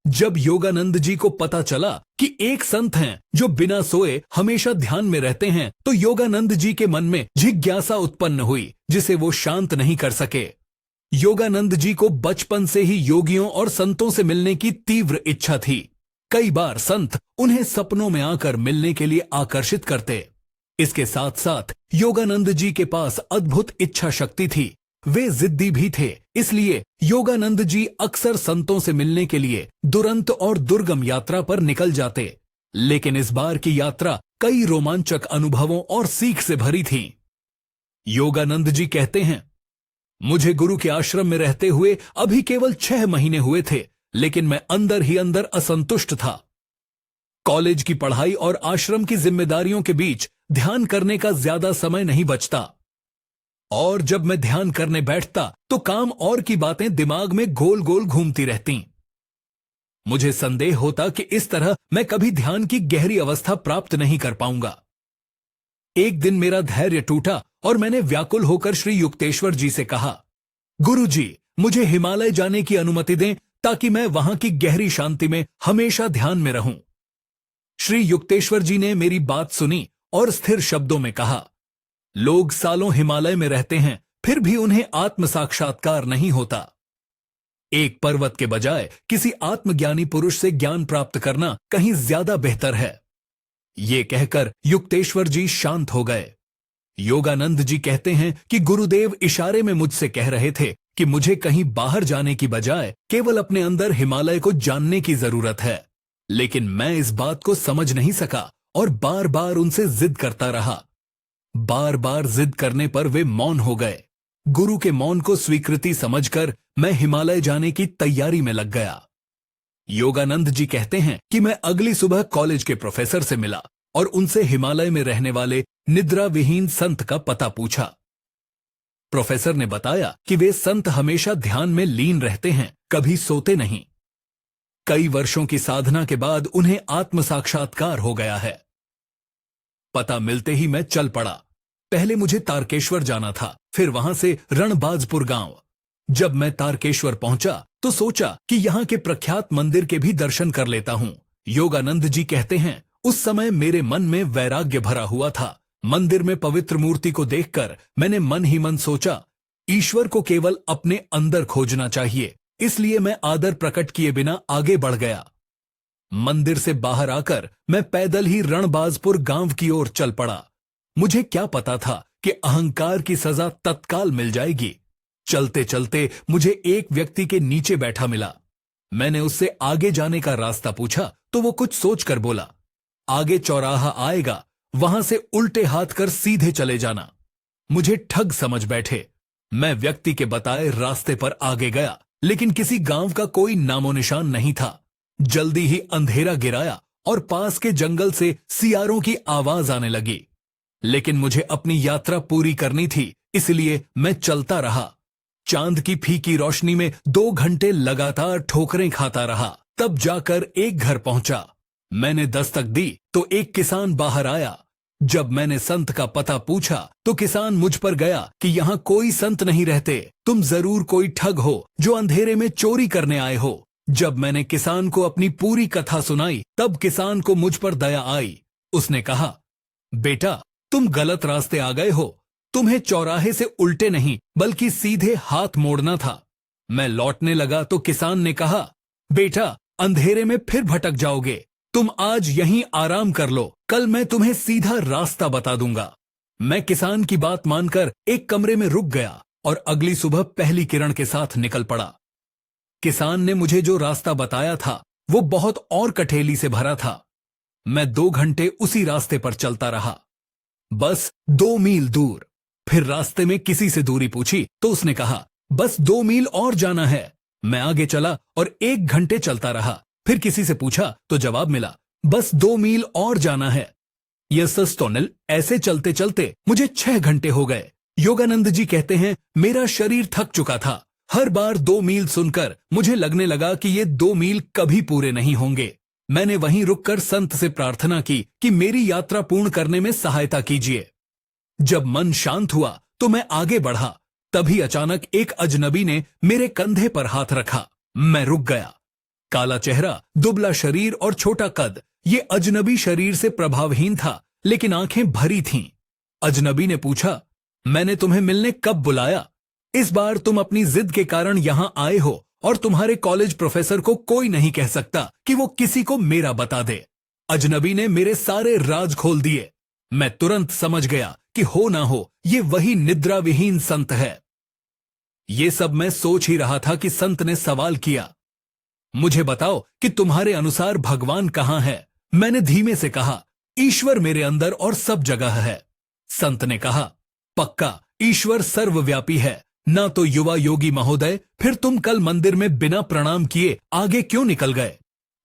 जब योगानंद जी को पता चला कि एक संत हैं जो बिना सोए हमेशा ध्यान में रहते हैं, तो योगानंद जी के मन में जिज्ञासा उत्पन्न हुई जिसे वो शांत नहीं कर सके। योगानंद जी को बचपन से ही योगियों और संतों से मिलने की तीव्र इच्छा थी। कई बार संत उन्हें सपनों में आकर मिलने के लिए आकर्षित करते। इसके साथ साथ योगानंद जी के पास अद्भुत इच्छा शक्ति थी। वे जिद्दी भी थे, इसलिए योगानंद जी अक्सर संतों से मिलने के लिए दुरंत और दुर्गम यात्रा पर निकल जाते। लेकिन इस बार की यात्रा कई रोमांचक अनुभवों और सीख से भरी थी। योगानंद जी कहते हैं, मुझे गुरु के आश्रम में रहते हुए अभी केवल 6 महीने हुए थे, लेकिन मैं अंदर ही अंदर असंतुष्ट था। कॉलेज की पढ़ाई और आश्रम की जिम्मेदारियों के बीच ध्यान करने का ज्यादा समय नहीं बचता, और जब मैं ध्यान करने बैठता तो काम और की बातें दिमाग में गोल गोल घूमती रहतीं। मुझे संदेह होता कि इस तरह मैं कभी ध्यान की गहरी अवस्था प्राप्त नहीं कर पाऊंगा। एक दिन मेरा धैर्य टूटा और मैंने व्याकुल होकर श्री युक्तेश्वर जी से कहा, गुरु जी, मुझे हिमालय जाने की अनुमति दें ताकि मैं वहां की गहरी शांति में हमेशा ध्यान में रहूं। श्री युक्तेश्वर जी ने मेरी बात सुनी और स्थिर शब्दों में कहा, लोग सालों हिमालय में रहते हैं, फिर भी उन्हें आत्म साक्षात्कार नहीं होता। एक पर्वत के बजाय किसी आत्मज्ञानी पुरुष से ज्ञान प्राप्त करना कहीं ज्यादा बेहतर है। ये कहकर युक्तेश्वर जी शांत हो गए। योगानंद जी कहते हैं कि गुरुदेव इशारे में मुझसे कह रहे थे कि मुझे कहीं बाहर जाने की बजाय केवल अपने अंदर हिमालय को जानने की जरूरत है। लेकिन मैं इस बात को समझ नहीं सका और बार बार उनसे जिद करता रहा। बार बार जिद करने पर वे मौन हो गए। गुरु के मौन को स्वीकृति समझकर मैं हिमालय जाने की तैयारी में लग गया। योगानंद जी कहते हैं कि मैं अगली सुबह कॉलेज के प्रोफेसर से मिला और उनसे हिमालय में रहने वाले निद्रा विहीन संत का पता पूछा। प्रोफेसर ने बताया कि वे संत हमेशा ध्यान में लीन रहते हैं, कभी सोते नहीं। कई वर्षों की साधना के बाद उन्हें आत्म साक्षात्कार हो गया है। पता मिलते ही मैं चल पड़ा। पहले मुझे तारकेश्वर जाना था, फिर वहां से रणबाजपुर गांव। जब मैं तारकेश्वर पहुंचा तो सोचा कि यहां के प्रख्यात मंदिर के भी दर्शन कर लेता हूं। योगानंद जी कहते हैं, उस समय मेरे मन में वैराग्य भरा हुआ था। मंदिर में पवित्र मूर्ति को देखकर मैंने मन ही मन सोचा, ईश्वर को केवल अपने अंदर खोजना चाहिए। इसलिए मैं आदर प्रकट किए बिना आगे बढ़ गया। मंदिर से बाहर आकर मैं पैदल ही रणबाजपुर गांव की ओर चल पड़ा। मुझे क्या पता था कि अहंकार की सजा तत्काल मिल जाएगी। चलते चलते मुझे एक व्यक्ति के नीचे बैठा मिला। मैंने उससे आगे जाने का रास्ता पूछा तो वो कुछ सोचकर बोला, आगे चौराहा आएगा, वहां से उल्टे हाथ कर सीधे चले जाना। मुझे ठग समझ बैठे। मैं व्यक्ति के बताए रास्ते पर आगे गया, लेकिन किसी गांव का कोई नामो निशान नहीं था। जल्दी ही अंधेरा गिराया और पास के जंगल से सियारों की आवाज आने लगी। लेकिन मुझे अपनी यात्रा पूरी करनी थी, इसलिए मैं चलता रहा। चांद की फीकी रोशनी में 2 घंटे लगातार ठोकरें खाता रहा। तब जाकर एक घर पहुंचा। मैंने दस्तक दी तो एक किसान बाहर आया। जब मैंने संत का पता पूछा तो किसान मुझ पर गया कि यहाँ कोई संत नहीं रहते, तुम जरूर कोई ठग हो जो अंधेरे में चोरी करने आए हो। जब मैंने किसान को अपनी पूरी कथा सुनाई तब किसान को मुझ पर दया आई। उसने कहा, बेटा, तुम गलत रास्ते आ गए हो। तुम्हें चौराहे से उल्टे नहीं बल्कि सीधे हाथ मोड़ना था। मैं लौटने लगा तो किसान ने कहा, बेटा, अंधेरे में फिर भटक जाओगे। तुम आज यहीं आराम कर लो, कल मैं तुम्हें सीधा रास्ता बता दूंगा। मैं किसान की बात मानकर एक कमरे में रुक गया और अगली सुबह पहली किरण के साथ निकल पड़ा। किसान ने मुझे जो रास्ता बताया था वो बहुत और कठेली से भरा था। मैं 2 घंटे उसी रास्ते पर चलता रहा, बस 2 मील दूर। फिर रास्ते में किसी से दूरी पूछी तो उसने कहा, बस 2 मील और जाना है। मैं आगे चला और 1 घंटे चलता रहा। फिर किसी से पूछा तो जवाब मिला, बस 2 मील और जाना है। यशस्तोनिल ऐसे चलते चलते मुझे 6 घंटे हो गए। योगानंद जी कहते हैं, मेरा शरीर थक चुका था। हर बार 2 मील सुनकर मुझे लगने लगा कि ये 2 मील कभी पूरे नहीं होंगे। मैंने वहीं रुककर संत से प्रार्थना की कि मेरी यात्रा पूर्ण करने में सहायता कीजिए। जब मन शांत हुआ तो मैं आगे बढ़ा। तभी अचानक एक अजनबी ने मेरे कंधे पर हाथ रखा। मैं रुक गया। काला चेहरा, दुबला शरीर और छोटा कद। ये अजनबी शरीर से प्रभावहीन था, लेकिन आंखें भरी थीं। अजनबी ने पूछा, मैंने तुम्हें मिलने कब बुलाया? इस बार तुम अपनी जिद के कारण यहां आए हो और तुम्हारे कॉलेज प्रोफेसर को कोई नहीं कह सकता कि वो किसी को मेरा बता दे। अजनबी ने मेरे सारे राज खोल दिए। मैं तुरंत समझ गया कि हो ना हो ये वही निद्रा विहीन संत है। ये सब मैं सोच ही रहा था कि संत ने सवाल किया, मुझे बताओ कि तुम्हारे अनुसार भगवान कहां है? मैंने धीमे से कहा, ईश्वर मेरे अंदर और सब जगह है। संत ने कहा, पक्का ईश्वर सर्वव्यापी है ना? तो युवा योगी महोदय, फिर तुम कल मंदिर में बिना प्रणाम किए आगे क्यों निकल गए?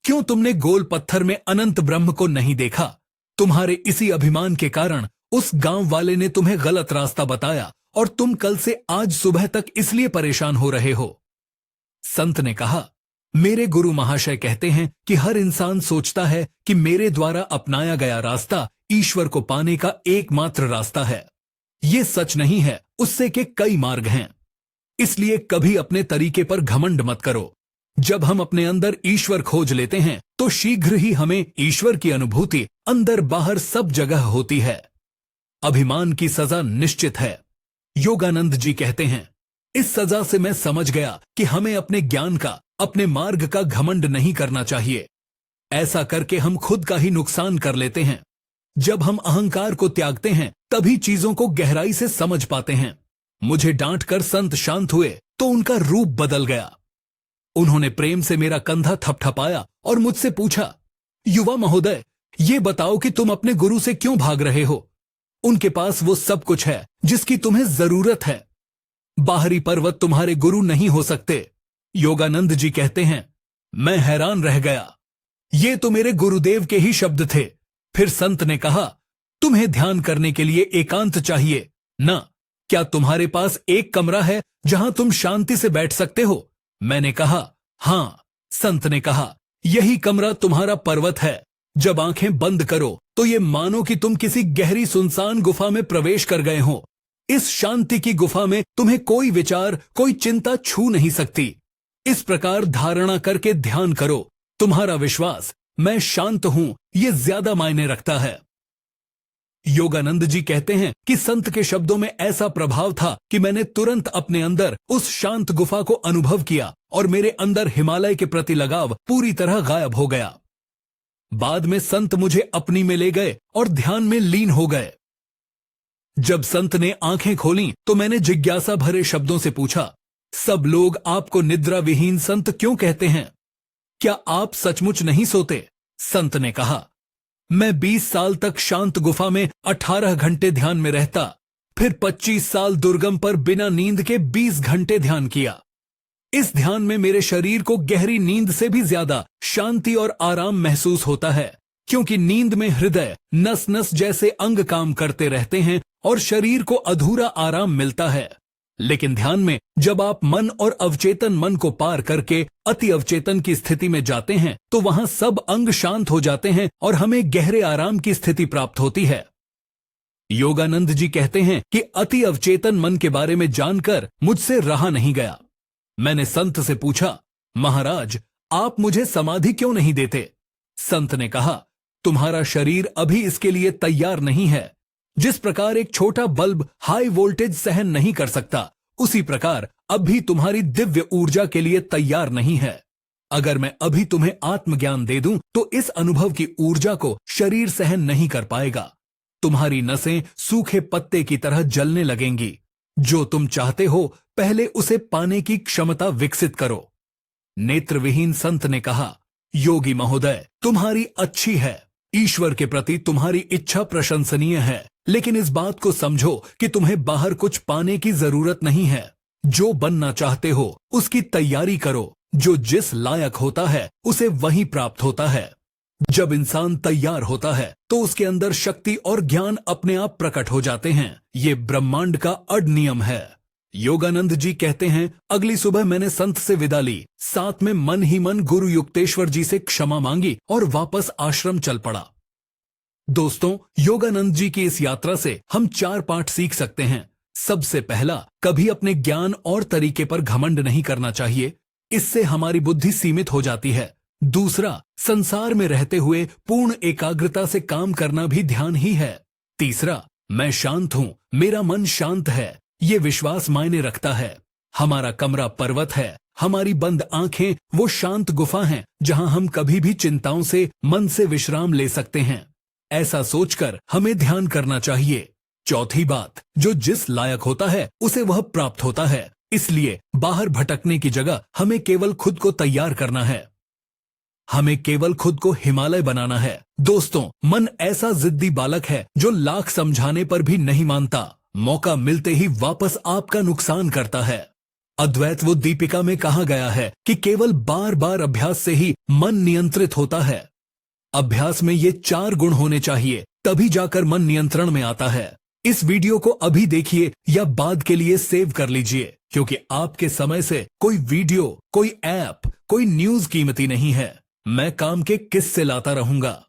क्यों तुमने गोल पत्थर में अनंत ब्रह्म को नहीं देखा? तुम्हारे इसी अभिमान के कारण उस गांव वाले ने तुम्हें गलत रास्ता बताया और तुम कल से आज सुबह तक इसलिए परेशान हो रहे हो। संत ने कहा, मेरे गुरु महाशय कहते हैं कि हर इंसान सोचता है कि मेरे द्वारा अपनाया गया रास्ता ईश्वर को पाने का एकमात्र रास्ता है। ये सच नहीं है, उससे के कई मार्ग हैं। इसलिए कभी अपने तरीके पर घमंड मत करो। जब हम अपने अंदर ईश्वर खोज लेते हैं तो शीघ्र ही हमें ईश्वर की अनुभूति अंदर बाहर सब जगह होती है। अभिमान की सजा निश्चित है। योगानंद जी कहते हैं, इस सजा से मैं समझ गया कि हमें अपने ज्ञान का, अपने मार्ग का घमंड नहीं करना चाहिए। ऐसा करके हम खुद का ही नुकसान कर लेते हैं। जब हम अहंकार को त्यागते हैं तभी चीजों को गहराई से समझ पाते हैं। मुझे डांटकर संत शांत हुए तो उनका रूप बदल गया। उन्होंने प्रेम से मेरा कंधा थपथपाया और मुझसे पूछा, युवा महोदय, ये बताओ कि तुम अपने गुरु से क्यों भाग रहे हो? उनके पास वो सब कुछ है जिसकी तुम्हें जरूरत है। बाहरी पर्वत तुम्हारे गुरु नहीं हो सकते। योगानंद जी कहते हैं, मैं हैरान रह गया। ये तो मेरे गुरुदेव के ही शब्द थे। फिर संत ने कहा, तुम्हें ध्यान करने के लिए एकांत चाहिए ना? क्या तुम्हारे पास एक कमरा है जहां तुम शांति से बैठ सकते हो? मैंने कहा, हां। संत ने कहा, यही कमरा तुम्हारा पर्वत है। जब आंखें बंद करो तो ये मानो कि तुम किसी गहरी सुनसान गुफा में प्रवेश कर गए हो। इस शांति की गुफा में तुम्हें कोई विचार, कोई चिंता छू नहीं सकती। इस प्रकार धारणा करके ध्यान करो। तुम्हारा विश्वास, मैं शांत हूं, ये ज्यादा मायने रखता है। योगानंद जी कहते हैं कि संत के शब्दों में ऐसा प्रभाव था कि मैंने तुरंत अपने अंदर उस शांत गुफा को अनुभव किया और मेरे अंदर हिमालय के प्रति लगाव पूरी तरह गायब हो गया। बाद में संत मुझे अपनी में ले गए और ध्यान में लीन हो गए। जब संत ने आंखें खोलीं तो मैंने जिज्ञासा भरे शब्दों से पूछा, सब लोग आपको निद्रा विहीन संत क्यों कहते हैं? क्या आप सचमुच नहीं सोते? संत ने कहा, मैं 20 साल तक शांत गुफा में 18 घंटे ध्यान में रहता, फिर 25 साल दुर्गम पर बिना नींद के 20 घंटे ध्यान किया। इस ध्यान में मेरे शरीर को गहरी नींद से भी ज्यादा शांति और आराम महसूस होता है, क्योंकि नींद में हृदय, नस नस जैसे अंग काम करते रहते हैं और शरीर को अधूरा आराम मिलता है। लेकिन ध्यान में जब आप मन और अवचेतन मन को पार करके अति अवचेतन की स्थिति में जाते हैं तो वहां सब अंग शांत हो जाते हैं और हमें गहरे आराम की स्थिति प्राप्त होती है। योगानंद जी कहते हैं कि अति अवचेतन मन के बारे में जानकर मुझसे रहा नहीं गया। मैंने संत से पूछा, महाराज, आप मुझे समाधि क्यों नहीं देते? संत ने कहा, तुम्हारा शरीर अभी इसके लिए तैयार नहीं है। जिस प्रकार एक छोटा बल्ब हाई वोल्टेज सहन नहीं कर सकता, उसी प्रकार अभी तुम्हारी दिव्य ऊर्जा के लिए तैयार नहीं है। अगर मैं अभी तुम्हें आत्मज्ञान दे दूं तो इस अनुभव की ऊर्जा को शरीर सहन नहीं कर पाएगा। तुम्हारी नसें सूखे पत्ते की तरह जलने लगेंगी। जो तुम चाहते हो पहले उसे पाने की क्षमता विकसित करो। नेत्रविहीन संत ने कहा, योगी महोदय, तुम्हारी अच्छी है। ईश्वर के प्रति तुम्हारी इच्छा प्रशंसनीय है, लेकिन इस बात को समझो कि तुम्हें बाहर कुछ पाने की जरूरत नहीं है। जो बनना चाहते हो उसकी तैयारी करो। जो जिस लायक होता है उसे वही प्राप्त होता है। जब इंसान तैयार होता है तो उसके अंदर शक्ति और ज्ञान अपने आप प्रकट हो जाते हैं। ये ब्रह्मांड का अड नियम है। योगानंद जी कहते हैं, अगली सुबह मैंने संत से विदा ली। साथ में मन ही मन गुरु युक्तेश्वर जी से क्षमा मांगी और वापस आश्रम चल पड़ा। दोस्तों, योगानंद जी की इस यात्रा से हम 4 पाठ सीख सकते हैं। सबसे पहला, कभी अपने ज्ञान और तरीके पर घमंड नहीं करना चाहिए। इससे हमारी बुद्धि सीमित हो जाती है। दूसरा, संसार में रहते हुए पूर्ण एकाग्रता से काम करना भी ध्यान ही है। तीसरा, मैं शांत हूं, मेरा मन शांत है, ये विश्वास मायने रखता है। हमारा कमरा पर्वत है, हमारी बंद आंखें वो शांत गुफा हैं जहां हम कभी भी चिंताओं से मन से विश्राम ले सकते हैं। ऐसा सोचकर हमें ध्यान करना चाहिए। चौथी बात, जो जिस लायक होता है उसे वह प्राप्त होता है, इसलिए बाहर भटकने की जगह हमें केवल खुद को तैयार करना है। हमें केवल खुद को हिमालय बनाना है। दोस्तों, मन ऐसा जिद्दी बालक है जो लाख समझाने पर भी नहीं मानता, मौका मिलते ही वापस आपका नुकसान करता है। अद्वैत वो दीपिका में कहा गया है कि केवल बार बार अभ्यास से ही मन नियंत्रित होता है। अभ्यास में ये 4 गुण होने चाहिए, तभी जाकर मन नियंत्रण में आता है। इस वीडियो को अभी देखिए या बाद के लिए सेव कर लीजिए, क्योंकि आपके समय से कोई वीडियो, कोई ऐप, कोई न्यूज कीमती नहीं है। मैं काम के किस्से लाता रहूंगा।